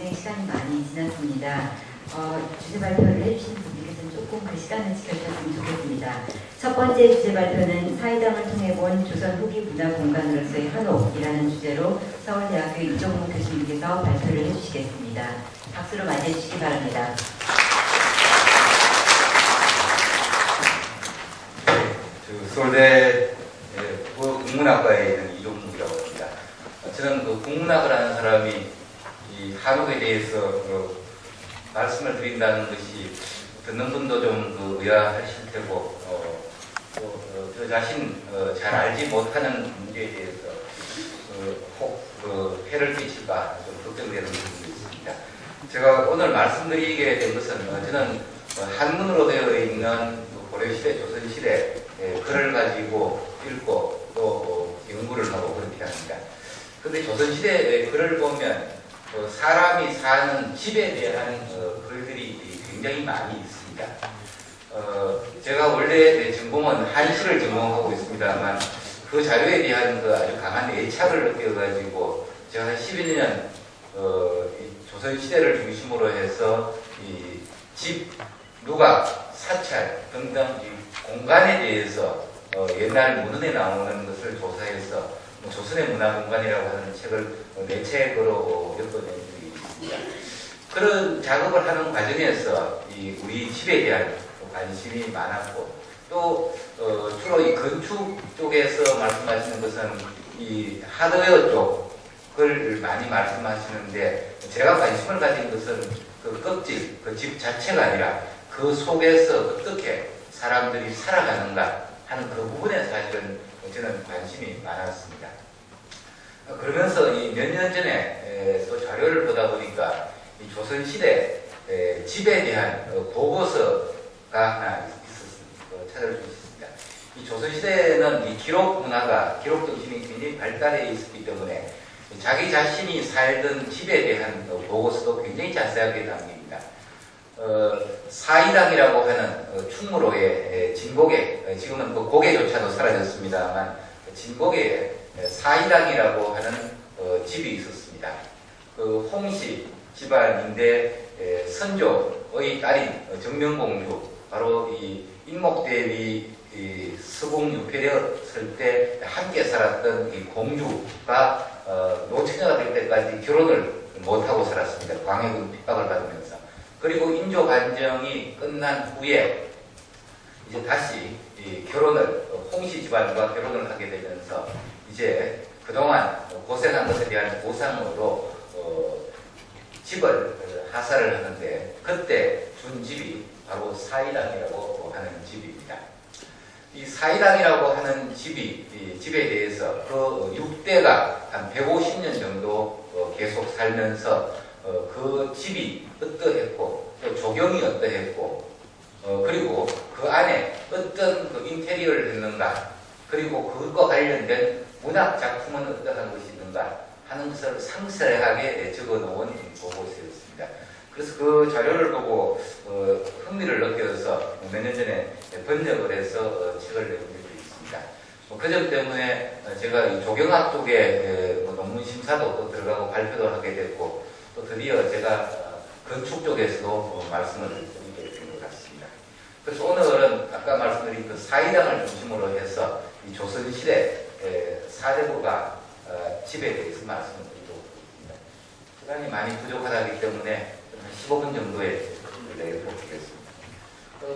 굉장히 시간이 많이 지났습니다. 주제 발표를 해주신 분들께서는 조금 그 시간을 지켜주셨으면 좋겠습니다. 첫 번째 주제 발표는 사이담을 통해 본 조선 후기 문화 공간으로서의 한옥이라는 주제로 서울대학교 이종문 교수님께서 발표를 해주시겠습니다. 박수로 맞이해 주시기 바랍니다. 서울대 국문학과에 있는 이종문이라고 합니다. 저는 그 국문학을 하는 사람이 이 한옥에 대해서 말씀을 드린다는 것이 듣는 분도 좀 의아하실 테고 저 자신 잘 알지 못하는 문제에 대해서 혹 해를 끼칠까 좀 걱정되는 부분도 있습니다. 제가 오늘 말씀드리게 된 것은 저는 한문으로 되어 있는 고려시대, 조선시대 글을 가지고 읽고 또 연구를 하고 그렇게 합니다. 그런데 조선시대의 글을 보면 사람이 사는 집에 대한 글들이 굉장히 많이 있습니다. 제가 원래 전공은 한시를 전공하고 있습니다만 그 자료에 대한 아주 강한 애착을 느껴가지고 제가 한 12년 조선시대를 중심으로 해서 이 집, 누각, 사찰 등등 공간에 대해서 옛날 문헌에 나오는 것을 조사해서 조선의 문화공간이라고 하는 책을 4책으로 엮어낸 적이 있습니다. 그런 작업을 하는 과정에서 우리 집에 대한 관심이 많았고 또 주로 이 건축 쪽에서 말씀하시는 것은 이 하드웨어 쪽을 많이 말씀하시는데 제가 관심을 가진 것은 그 껍질, 그 집 자체가 아니라 그 속에서 어떻게 사람들이 살아가는가 하는 그 부분에 사실은 저는 관심이 많았습니다. 그러면서 몇 년 전에 또 자료를 보다 보니까 이 조선시대 집에 대한 보고서가 하나 있었습니다. 찾을 수 있습니다. 이 조선시대는 이 기록 문화가, 기록 정신이 굉장히 발달해 있었기 때문에 자기 자신이 살던 집에 대한 보고서도 굉장히 자세하게 담깁니다. 사이당이라고 하는 충무로의 진곡에, 지금은 그 고개조차도 사라졌습니다만 진곡에 사이당이라고 하는 집이 있었습니다. 그 홍씨 집안인데 선조의 딸인 정명공주, 바로 이 인목대위 서공 유폐되었을 때 함께 살았던 이 공주가 노처녀가 될 때까지 결혼을 못하고 살았습니다. 광해군 핍박을 받으면서. 그리고 인조 반정이 끝난 후에 이제 다시 결혼을, 홍씨 집안과 결혼을 하게 되면서 이제 그동안 고생한 것에 대한 보상으로 집을 하사를 하는데 그때 준 집이 바로 사이당이라고 하는 집입니다. 이 사이당이라고 하는 집에 대해서 그 6대가 한 150년 정도 계속 살면서 그 집이 어떠했고 또 조경이 어떠했고 그리고 그 안에 어떤 그 인테리어를 했는가 그리고 그것과 관련된 문학 작품은 어떠한 것이 있는가 하는 것을 상세하게 적어놓은 보고서였습니다. 그래서 그 자료를 보고 흥미를 느껴서 몇 년 전에 번역을 해서 책을 내본 적이 있습니다. 그 점 때문에 제가 이 조경학 쪽에 논문 심사도 또 들어가고 발표도 하게 됐고 또 드디어 제가 건축 쪽에서도 말씀을 드리게 된 것 같습니다. 그래서 오늘은 아까 말씀드린 그 사이당을 중심으로 해서 이 조선시대 사대부가 집에 대해서 말씀을 드리도록 하겠습니다. 시간이 많이 부족하기 때문에 한 15분 정도의 내보겠습니다.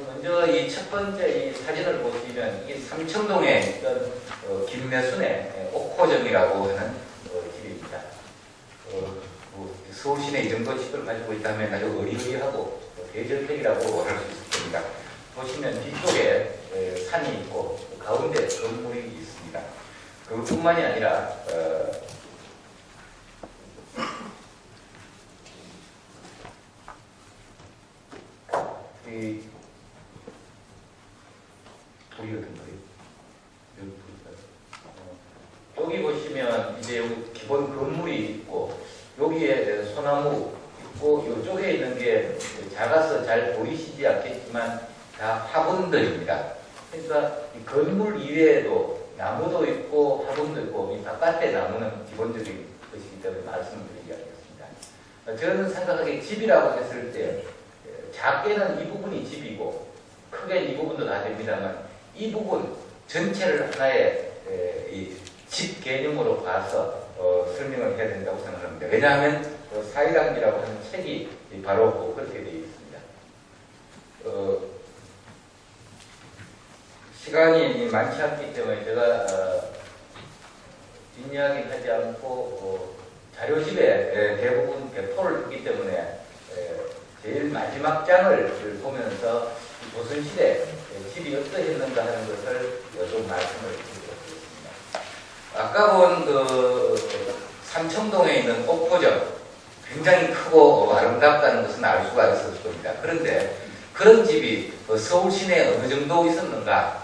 먼저 이 첫 번째 이 사진을 보시면 이게 삼청동에 있던 김매순의 옥호정이라고 하는 집입니다. 서울 시내 이 정도 집을 가지고 있다면 아주 어리어리하고 대저택이라고 할 수 있을 겁니다. 보시면 뒤쪽에 산이 있고 가운데 건물이 있습니다. 그뿐만이 아니라 이 돌이 어떤 거예요? 여기 보시면 이제 여기 기본 건물이 있고 여기에 소나무 있고 이쪽에 있는 게 작아서 잘 보이시지 않겠지만 다 화분들입니다. 그러니까 이 건물 이외에도 나무도 있고 화분도 있고 이 바깥에 나무는 기본적인 것이기 때문에 말씀을 드리지 않겠습니다. 저는 생각하기에 집이라고 했을 때 작게는 이 부분이 집이고 크게는 이 부분도 다 됩니다만 이 부분 전체를 하나의 집 개념으로 봐서 설명을 해야 된다고 생각합니다. 왜냐하면 사이당기라고 하는 책이 바로 그렇게 되어 있습니다. 시간이 많지 않기 때문에 제가 뒷이야기 하지 않고 자료집에 대부분 배포를 했기 때문에 제일 마지막 장을 보면서 조선시대 집이 어떠했는가 하는 것을 좀 말씀을 드리겠습니다. 아까 본 삼청동에 있는 옥포점 굉장히 크고 아름답다는 것은 알 수가 있었을 겁니다. 그런데 그런 집이 서울 시내에 어느 정도 있었는가?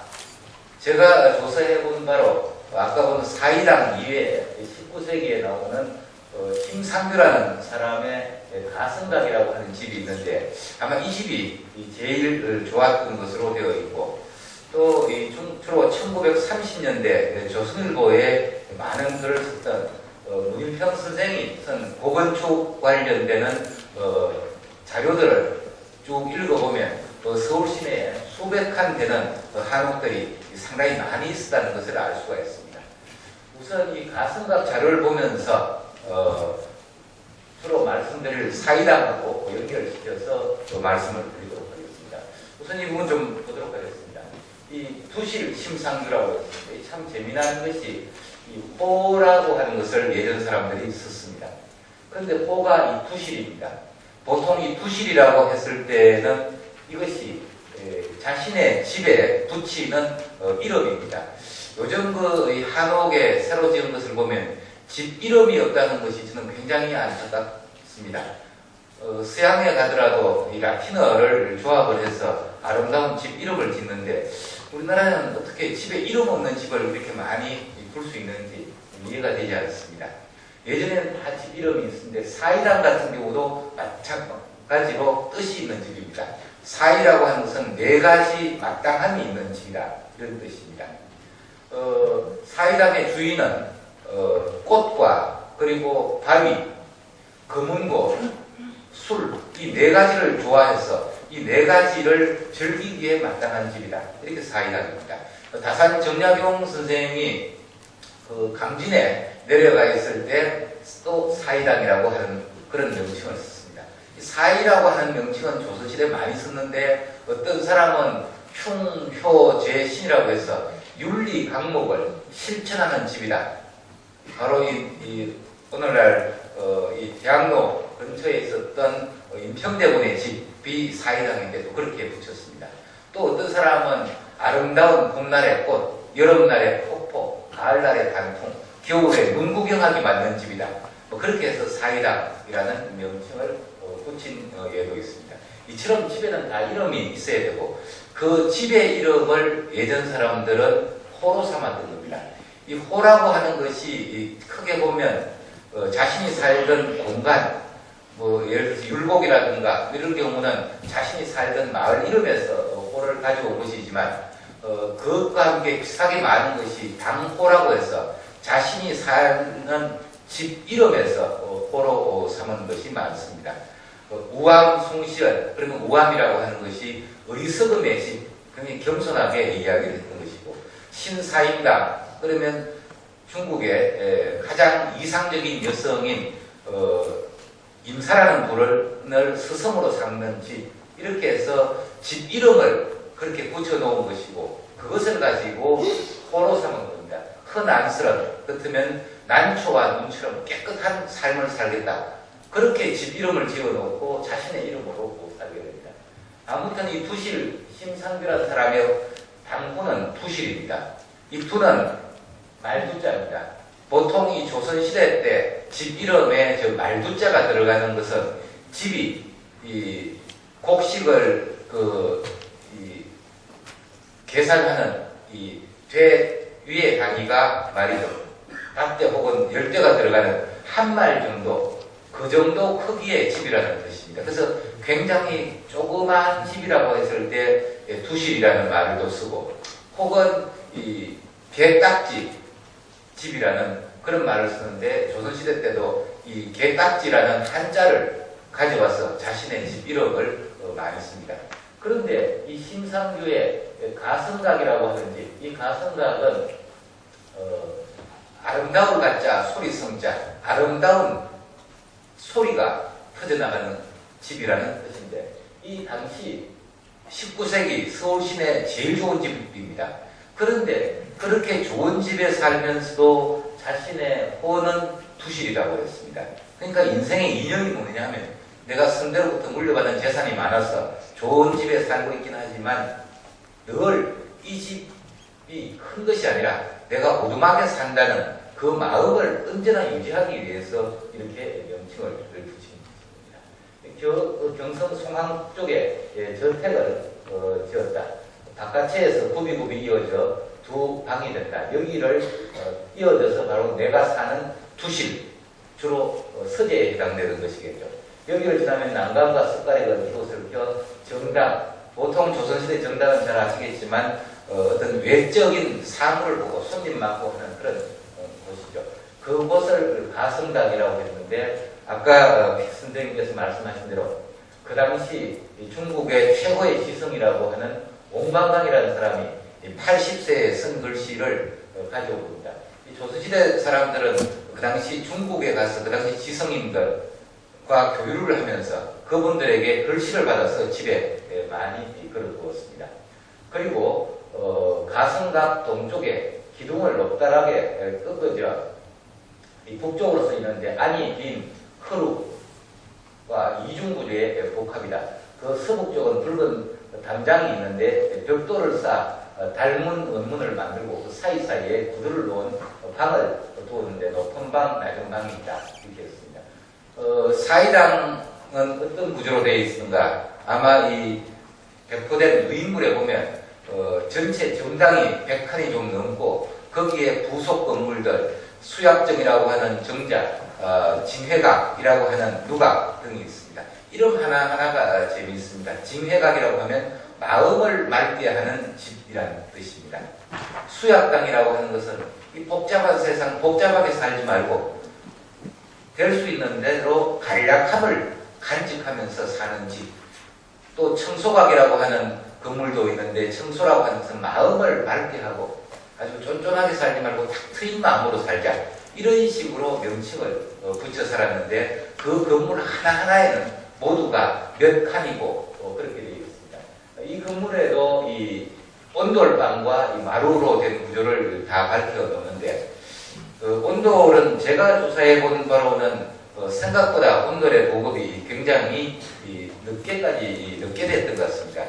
제가 조사해 본 바로 아까 본 사이당 이외에 19세기에 나오는 심상규라는 사람의 가성각이라고 하는 집이 있는데 아마 이 집이 제일 좋았던 것으로 되어 있고 또 주로 1930년대 조선일보에 많은 글을 썼던 문일평 선생이 쓴 고건축 관련되는 자료들을 쭉 읽어보면 서울 시내에 수백 칸 되는 한옥들이 상당히 많이 있었다는 것을 알 수가 있습니다. 우선 이 가성각 자료를 보면서 주로 말씀드릴 사이당하고 연결시켜서 말씀을 드리도록 하겠습니다. 우선 이 부분 좀 보도록 하겠습니다. 이 두실 심상규라고 했습니다. 참 재미난 것이 이 호라고 하는 것을 예전 사람들이 썼습니다. 그런데 호가 이 두실입니다. 보통 이 두실이라고 했을 때는 이것이 자신의 집에 붙이는 이름입니다. 요즘 한옥에 새로 지은 것을 보면 집 이름이 없다는 것이 저는 굉장히 안타깝습니다. 서양에 가더라도 이 라틴어를 조합을 해서 아름다운 집 이름을 짓는데 우리나라는 어떻게 집에 이름 없는 집을 이렇게 많이 볼 수 있는지 이해가 되지 않습니다. 예전에는 다 집 이름이 있었는데 사이당 같은 경우도 마찬가지로 뜻이 있는 집입니다. 사이라고 하는 것은 네 가지 마땅함이 있는 집이다 이런 뜻입니다. 사이당의 주인은 꽃과 그리고 바위, 검은고, 술 이 네 가지를 좋아해서 이 네 가지를 즐기기에 마땅한 집이다. 이렇게 사이당입니다. 다산 정약용 선생이 강진에 내려가 있을 때 또 사이당이라고 하는 그런 명칭을 썼습니다. 사이라고 하는 명칭은 조선시대에 많이 썼는데 어떤 사람은 흉효제신이라고 해서 윤리 강목을 실천하는 집이다. 바로 오늘날 이 대학로 근처에 있었던 인평대군의 집이 사이당인데도 그렇게 붙였습니다. 또 어떤 사람은 아름다운 봄날의 꽃, 여름날의 폭포, 가을날의 단풍, 겨울에 눈 구경하기 맞는 집이다. 그렇게 해서 사이당이라는 명칭을 붙인 예도 있습니다. 이처럼 집에는 다 이름이 있어야 되고 그 집의 이름을 예전 사람들은 호로 삼았던 겁니다. 이 호라고 하는 것이 크게 보면 자신이 살던 공간, 예를 들어서 율곡이라든가 이런 경우는 자신이 살던 마을 이름에서 호를 가지고 온 것이지만 그것과 함께 비슷하게 많은 것이 당호라고 해서 자신이 사는 집 이름에서 호로 삼은 것이 많습니다. 우암 숭시연, 그러면 우암이라고 하는 것이 의석음의 집, 굉장히 겸손하게 이야기를 했던 것이고 신사임당, 그러면 중국의 가장 이상적인 여성인 임사라는 분을 스승으로 삼는 집, 이렇게 해서 집 이름을 그렇게 붙여놓은 것이고 그것을 가지고 호로 삼은 겁니다. 흔안스러운, 그렇다면 난초와 눈처럼 깨끗한 삶을 살겠다. 그렇게 집 이름을 지어놓고 자신의 이름으로 살게 됩니다. 아무튼 이 두실, 심상규라는 사람의 당호는 두실입니다. 이 두는 말두자입니다. 보통 이 조선시대 때 집 이름에 저 말두자가 들어가는 것은 집이 이 곡식을 계산하는 이 돼 위의 단위가 말이죠. 100대 혹은 10대가 들어가는 한 말 정도, 그 정도 크기의 집이라는 뜻입니다. 그래서 굉장히 조그마한 집이라고 했을 때 두실이라는 말도 쓰고 혹은 이 개딱지 집이라는 그런 말을 쓰는데 조선시대 때도 이 개딱지라는 한자를 가져와서 자신의 집 1억을 많이 씁니다. 그런데 이 심상규의 가성각이라고 하는지, 이 가성각은 아름다울 가짜 소리 성자, 아름다운 소리가 퍼져나가는 집이라는 뜻인데, 이 당시 19세기 서울 시내 제일 좋은 집입니다. 그런데 그렇게 좋은 집에 살면서도 자신의 호는 두실이라고 했습니다. 그러니까 인생의 이념이 뭐냐 하면, 내가 선대로부터 물려받은 재산이 많아서 좋은 집에 살고 있긴 하지만 늘 이 집이 큰 것이 아니라 내가 오두막에 산다는 그 마음을 언제나 유지하기 위해서 이렇게 명칭을 붙인 것입니다. 경성 송항 쪽에 저택을 지었다. 바깥에서 굽이굽이 이어져 두 방이 된다. 여기를 이어져서 바로 내가 사는 두실, 주로 서재에 해당되는 것이겠죠. 여기를 지나면 난간과 습가래가 이곳을 껴 정당, 보통 조선시대 정당은 잘 아시겠지만 어떤 외적인 사물을 보고 손님 많고 하는 그런 곳이죠. 그곳을 가성당이라고 했는데, 아까 선생님께서 말씀하신 대로 그 당시 중국의 최고의 지성이라고 하는 옹방강이라는 사람이 80세에 쓴 글씨를 가지고 옵니다. 조선시대 사람들은 그 당시 중국에 가서 그 당시 지성인들과 교류를 하면서 그분들에게 글씨를 받아서 집에 많이 걸어두었습니다. 그리고 가성각 동쪽에 기둥을 높다랗게 꺾어져 북쪽으로 서 있는데 안이 빈 크루와 이중구조의 복합이다. 그 서북 쪽은 붉은 담장이 있는데 벽돌을 쌓아 닮은 원문을 만들고 그 사이사이에 구두를 놓은 방을 두었는데 높은 방, 낮은 방이 있다. 이렇게 했습니다. 사이당은 어떤 구조로 되어 있는가? 아마 이 배포된 유인물에 보면 전체 정당이 100칸이 좀 넘고 거기에 부속 건물들, 수약정이라고 하는 정자, 징회각이라고 하는 누각 등이 있습니다. 이름 하나하나가 재미있습니다. 징회각이라고 하면 마음을 맑게 하는 집이라는 뜻입니다. 수약당이라고 하는 것은 이 복잡한 세상, 복잡하게 살지 말고 될 수 있는 대로 간략함을 간직하면서 사는 집. 또 청소각이라고 하는 건물도 있는데, 청소라고 하는 것은 마음을 맑게 하고 아주 쫀쫀하게 살지 말고 탁 트인 마음으로 살자. 이런 식으로 명칭을 붙여 살았는데, 그 건물 하나하나에는 모두가 몇 칸이고 그렇게 되어 있습니다. 이 건물에도 이 온돌방과 이 마루로 된 구조를 다 밝혀 놓는데, 온돌은 제가 조사해 본 바로는 생각보다 온돌의 보급이 굉장히 늦게 됐던 것 같습니다.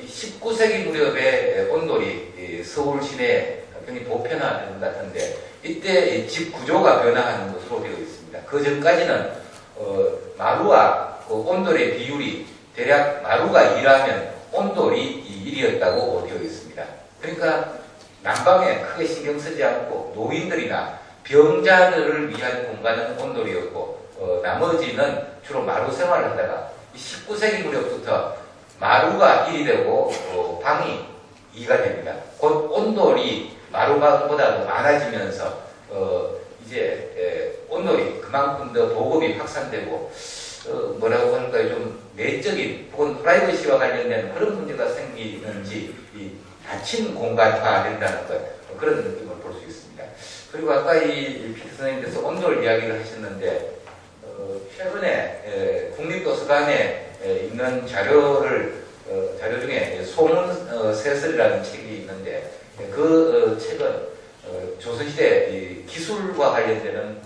19세기 무렵에 온돌이 서울 시내에 굉장히 보편화된 것 같은데, 이때 집 구조가 변화하는 것으로 되어 있습니다. 그 전까지는 마루와 그 온돌의 비율이 대략 마루가 2라면 온돌이 1이었다고 되어 있습니다. 그러니까 난방에 크게 신경 쓰지 않고 노인들이나 병자들을 위한 공간은 온돌이었고, 나머지는 주로 마루 생활을 하다가 19세기 무렵부터 마루가 1이 되고 방이 2가 됩니다. 곧 온돌이 마루방보다 많아지면서 이제 온돌이 그만큼 더 보급이 확산되고 뭐라고 할까요? 좀 내적인 혹은 프라이버시와 관련된 그런 문제가 생기는지 닫힌 공간화 된다는 것, 그런 느낌을 볼 수 있습니다. 그리고 아까 이 피트 선생님께서 온돌 이야기를 하셨는데, 최근에 국립도서관에 있는 자료 중에 소문세설이라는 책이 있는데, 그 책은 조선시대 기술과 관련되는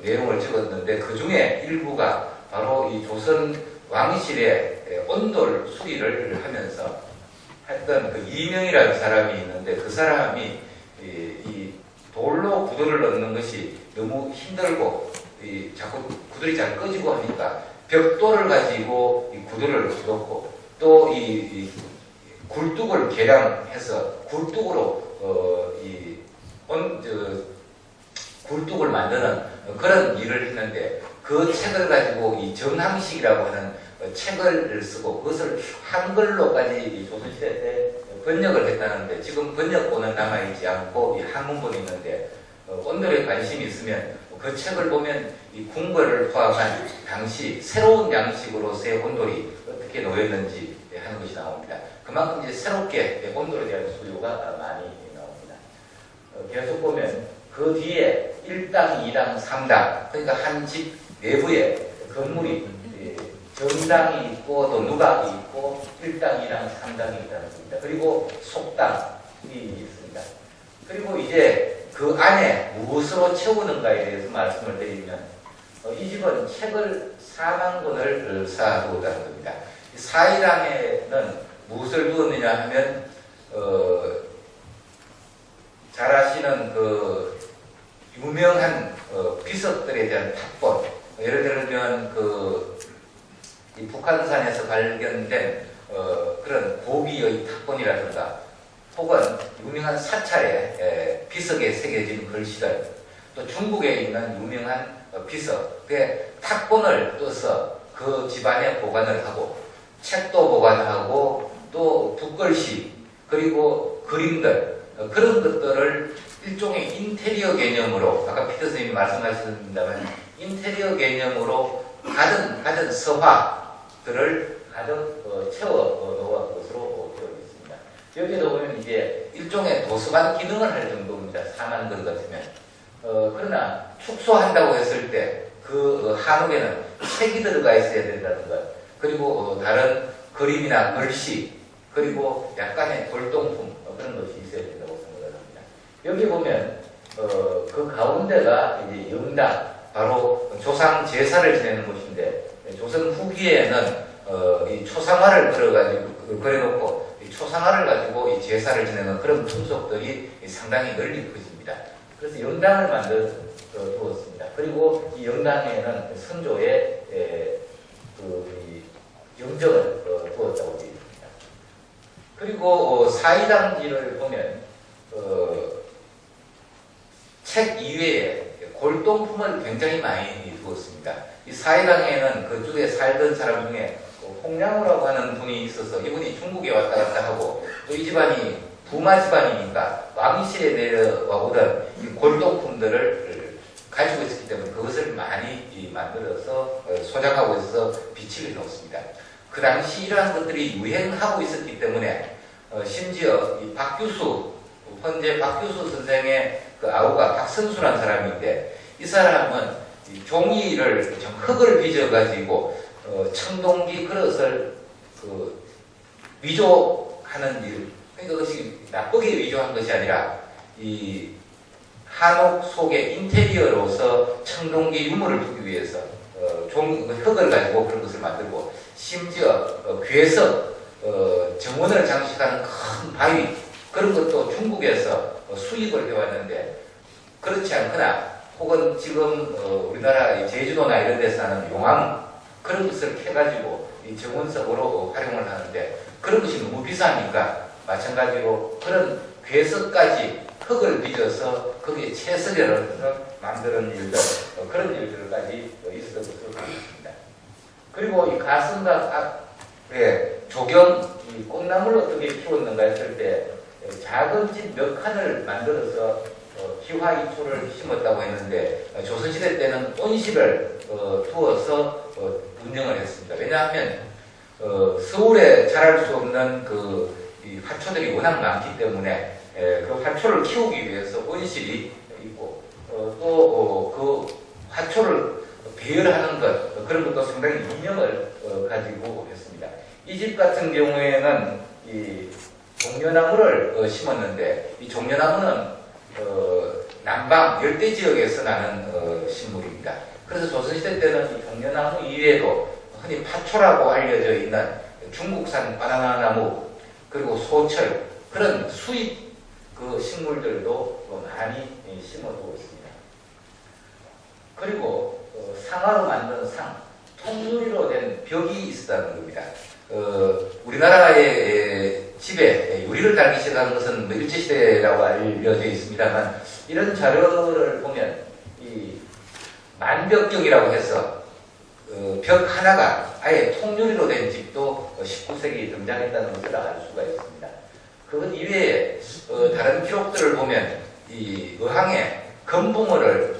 내용을 적었는데, 그 중에 일부가 바로 이 조선 왕실의 온돌 수리를 하면서 했던 그 이명이라는 사람이 있는데, 그 사람이 이 돌로 구두를 넣는 것이 너무 힘들고 자꾸 구들이 잘 꺼지고 하니까 벽돌을 가지고 이 구두를 넣고, 또 이 굴뚝을 개량해서 굴뚝으로 굴뚝을 만드는 그런 일을 했는데, 그 책을 가지고 이 정항식이라고 하는 책을 쓰고 그것을 한글로까지 조선시대 때 번역을 했다는데, 지금 번역본은 남아있지 않고 이 한문본이 있는데, 온돌에 관심이 있으면 그 책을 보면 이 궁궐을 포함한 당시 새로운 양식으로서의 온돌이 어떻게 놓였는지 하는 것이 나옵니다. 그만큼 이제 새롭게 온돌에 대한 수요가 많이 나옵니다. 계속 보면 그 뒤에 1당, 2당, 3당, 그러니까 한 집 내부에 건물이 정당이 있고 또 누각이 있고 1당, 2당, 3당이 있다는 겁니다. 그리고 속당이 있습니다. 그리고 이제 그 안에 무엇으로 채우는가에 대해서 말씀을 드리면 이 집은 책을 4만 권을 쌓아두었다는 겁니다. 사이랑에는 무엇을 두었느냐 하면 잘 아시는 그 유명한 비석들에 대한 탑본, 예를 들면 이 북한산에서 발견된 그런 고비의 탑본이라든가 혹은 유명한 사찰에 비석에 새겨진 글씨들, 또 중국에 있는 유명한 비석, 그 탑본을 떠서 그 집안에 보관을 하고 책도 보관하고 또 붓글씨 그리고 그림들 그런 것들을 일종의 인테리어 개념으로 아까 피터 선생님이 말씀하셨습니다만 인테리어 개념으로 가진 서화들을 가득 채워 놓은 것으로 되어 있습니다. 여기에도 보면 이제 일종의 도서관 기능을 할 정도입니다. 4만 권 같으면. 그러나 축소한다고 했을 때 그 한옥에는 책이 들어가 있어야 된다는 것, 그리고 다른 그림이나 글씨, 그리고 약간의 골동품 그런 것이 있어야 된다고 생각을 합니다. 여기 보면 그 가운데가 이제 영당, 바로 조상 제사를 지내는 곳인데 조선 후기에는 이 초상화를 그려놓고 이 초상화를 가지고 이 제사를 지내는 그런 풍속들이 상당히 널리 퍼집니다. 그래서 영당을 만들어 두었습니다. 그리고 이 영당에는 선조의 영정을 두었다고 되어 있습니다. 그리고 사이당지를 보면 책 이외에 골동품을 굉장히 많이 두었습니다. 이 사이당에는 그쪽에 살던 사람 중에 홍량우라고 하는 분이 있어서 이분이 중국에 왔다 갔다 하고 또 이 집안이 부마 집안이니까 왕실에 내려와 오던 이 골동품들을 가지고 있었기 때문에 그것을 많이 만들어서 소장하고 있어서 비치를 놓습니다. 그 당시 이러한 것들이 유행하고 있었기 때문에 심지어 이 박규수, 현재 박규수 선생의 그 아우가 박선수라는 사람인데 이 사람은 이 종이를 흙을 빚어가지고 청동기 그릇을 위조하는 일, 그러니까 그것이 나쁘게 위조한 것이 아니라 이 한옥 속의 인테리어로서 청동기 유물을 두기 위해서 흙을 가지고 그런 것을 만들고 심지어 괴석, 정원을 장식하는 큰 바위 그런 것도 중국에서 수입을 해왔는데 그렇지 않거나 혹은 지금 우리나라 제주도나 이런 데서 하는 용암 그런 것을 캐가지고 이 정원석으로 활용을 하는데 그런 것이 너무 비싸니까 마찬가지로 그런 괴석까지 흙을 빚어서 거기에 채석을 만드는 일들 그런 일들까지 있었던 것으로 보입니다. 그리고 이 가슴각 앞에 조경 이 꽃나무를 어떻게 키웠는가 했을 때 작은 집 몇 칸을 만들어서 기화이초를 심었다고 했는데 조선시대 때는 온실을 두어서 운영을 했습니다. 왜냐하면 서울에 자랄 수 없는 이 화초들이 워낙 많기 때문에 그 화초를 키우기 위해서 온실이 있고 또 그 화초를 배열하는 것 그런 것도 상당히 이념을 가지고 했습니다. 이 집 같은 경우에는 이 종려나무를 심었는데 이 종려나무는 남방 열대 지역에서 나는 식물입니다. 그래서 조선시대 때는 이 종려나무 이외에도 흔히 파초라고 알려져 있는 중국산 바나나 나무 그리고 소철 그런 수입 식물들도 많이 심어두고 있습니다. 그리고 상화로 만든 상, 통유리로 된 벽이 있었다는 겁니다. 우리나라의 집에 유리를 달기 시작한 것은 일제시대라고 알려져 있습니다만 이런 자료를 보면 이 만벽경이라고 해서 벽 하나가 아예 통유리로 된 집도 19세기에 등장했다는 것을 알 수가 있습니다. 그것 이외에 다른 기록들을 보면 이 의항에 건붕어를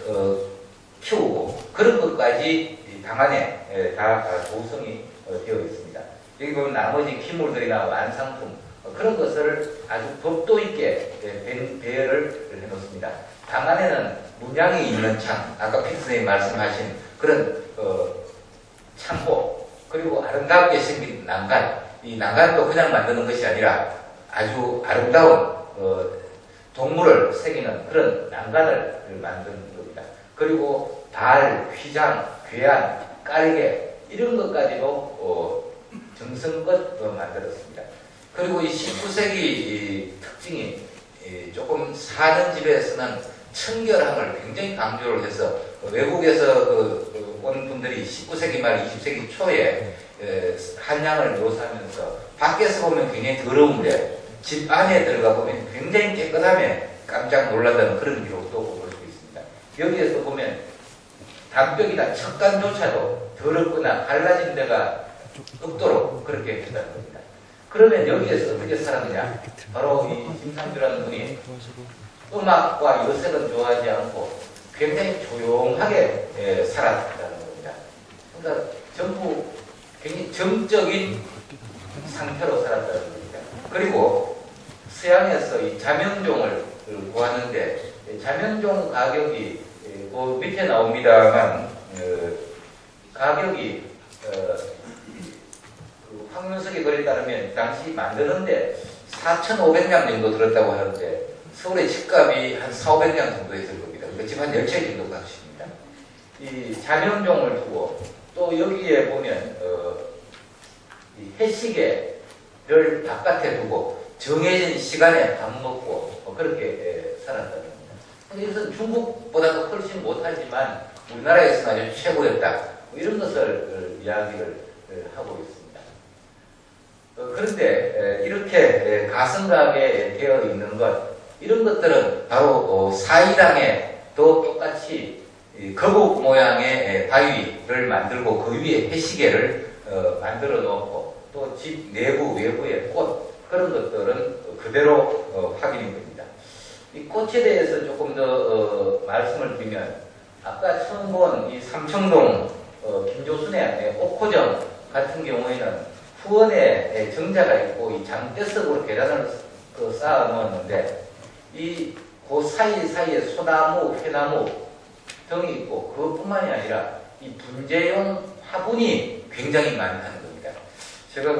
키우고 그런 것까지 방 안에 다 조성이 되어 있습니다. 여기 보면 나머지 기물들이나 완상품 그런 것을 아주 법도 있게 배열을 해놓습니다. 방 안에는 문양이 있는 창, 아까 피 선생님 말씀하신 그런 창고, 그리고 아름답게 생긴 난간, 이 난간도 그냥 만드는 것이 아니라 아주 아름다운 동물을 새기는 그런 난간을 만드는 겁니다. 그리고 발, 휘장, 괴안, 깔개 이런 것까지도 정성껏 만들었습니다. 그리고 이 19세기 특징이 조금 사는 집에서는 청결함을 굉장히 강조를 해서 외국에서 온 분들이 19세기 말 20세기 초에 한양을 묘사하면서 밖에서 보면 굉장히 더러운데 집 안에 들어가 보면 굉장히 깨끗함에 깜짝 놀란다는 그런 기록도 볼 수 있습니다. 여기에서 보면 담벽이나 척간조차도 더럽거나 갈라진 데가 없도록 그렇게 했다는 겁니다. 그러면 여기에서 어떻게 살았느냐? 바로 이 김상주라는 분이 음악과 여색은 좋아하지 않고 굉장히 조용하게 살았다는 겁니다. 그러니까 전부 굉장히 정적인 상태로 살았다는 겁니다. 그리고 서양에서 이 자명종을 구하는데 자명종 가격이 그 밑에 나옵니다만 가격이 황윤석의 글에 따르면 당시 만드는데 4,500량 정도 들었다고 하는데 서울의 집값이 한 4,500량 정도 했을 겁니다. 그러니까 집 한 10채 정도 값입니다. 이 자명종을 두고 또 여기에 보면 이 해시계를 바깥에 두고 정해진 시간에 밥 먹고 그렇게 살았다는 겁니다. 근데 이것은 중국보다도 훨씬 못하지만 우리나라에서는 아주 최고였다. 이런 것을 이야기를 하고 있습니다. 그런데 이렇게 가성가게 되어 있는 것, 이런 것들은 바로 사이당에도 똑같이 거북 모양의 바위를 만들고 그 위에 해시계를 만들어 놓고 또 집 내부 외부의 꽃, 그런 것들은 그대로 확인이 됩니다. 이 꽃에 대해서 조금 더 말씀을 드리면 아까 처음 본 이 삼청동 김조순의 옥호정 같은 경우에는 후원에 정자가 있고 이 장대석으로 계단을 쌓아 놓았는데 그 사이사이에 소나무, 회나무 등이 있고 그것뿐만이 아니라 이 분재용 화분이 굉장히 많다는 겁니다. 제가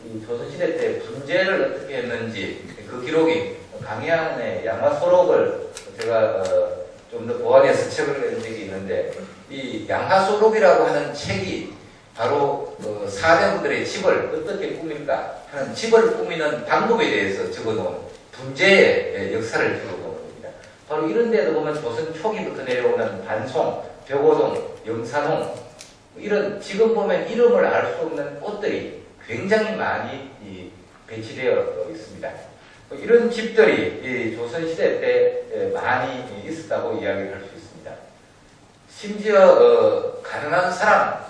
이 조선시대 때 분재를 어떻게 했는지 그 기록이 강양의 양화소록을 제가 좀 더 보완해서 책을 낸 적이 있는데 이 양화소록이라고 하는 책이 바로 사대부들의 집을 어떻게 꾸밀까 하는 집을 꾸미는 방법에 대해서 적어놓은 분재의 역사를 적어놓은 겁니다. 바로 이런 데도 보면 조선 초기부터 내려오는 반송, 벽오동, 영산홍 이런 지금 보면 이름을 알 수 없는 꽃들이 굉장히 많이 배치되어 있습니다. 이런 집들이 조선시대 때 많이 있었다고 이야기를 할 수 있습니다. 심지어 가난한 사람,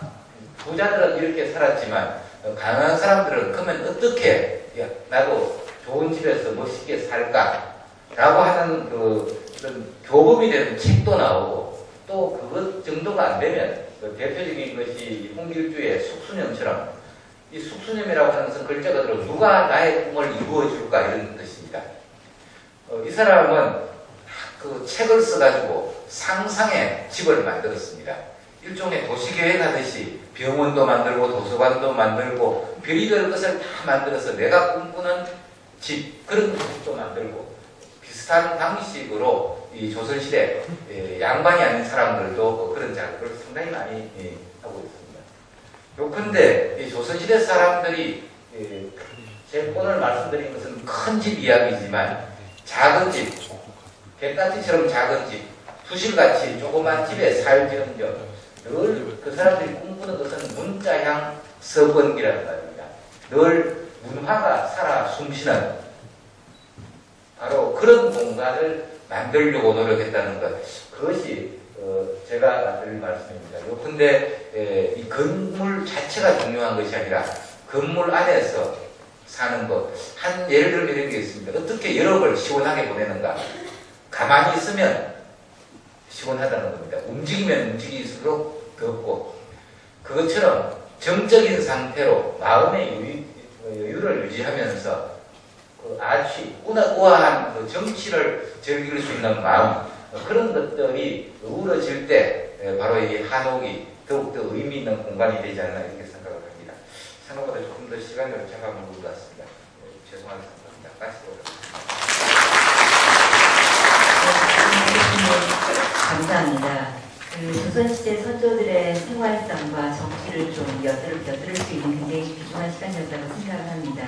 부자들은 이렇게 살았지만 가난한 사람들은 그러면 어떻게 나도 좋은 집에서 멋있게 살까 라고 하는 그런 교범이 되는 책도 나오고 또 그것 정도가 안 되면 대표적인 것이 홍길주의 숙수념처럼 이 숙수념이라고 하는 것은 글자가 들어 누가 나의 꿈을 이루어 줄까 이런 뜻입니다. 이 사람은 그 책을 써가지고 상상의 집을 만들었습니다. 일종의 도시계획 하듯이 병원도 만들고 도서관도 만들고 별의별 것을 다 만들어서 내가 꿈꾸는 집 그런 집도 만들고 비슷한 방식으로 이 조선시대 양반이 아닌 사람들도 그런 작업을 상당히 많이 하고 있습니다. 요컨대 이 조선시대 사람들이 제 오늘 말씀드린 것은 큰 집 이야기지만 작은 집, 갯가지처럼 작은 집, 부실같이 조그만 집에 살지는 늘 그 사람들이 꿈꾸는 것은 문자향 서번기라는 말입니다. 늘 문화가 살아 숨쉬는 바로 그런 공간을 만들려고 노력했다는 것. 그것이 제가 드릴 말씀입니다. 요컨대 이 건물 자체가 중요한 것이 아니라 건물 안에서 사는 것. 한 예를 들면 이런 게 있습니다. 어떻게 여름을 시원하게 보내는가. 가만히 있으면 시원하다는 겁니다. 움직이면 움직일수록 덥고, 그것처럼 정적인 상태로 마음의 여유를 유지하면서 그 아취, 우아한 그 정치를 즐길 수 있는 마음, 그런 것들이 우울해질 때 바로 이 한옥이 더욱더 의미 있는 공간이 되지 않나 이렇게 생각을 합니다. 생각보다 조금 더 시간을 잡아먹은 것 같습니다. 죄송하게 생각합니다. 감사합니다. 그 조선시대 선조들의 생활상과 정치를 좀 엿들을 수 있는 굉장히 귀중한 시간이었다고 생각을 합니다.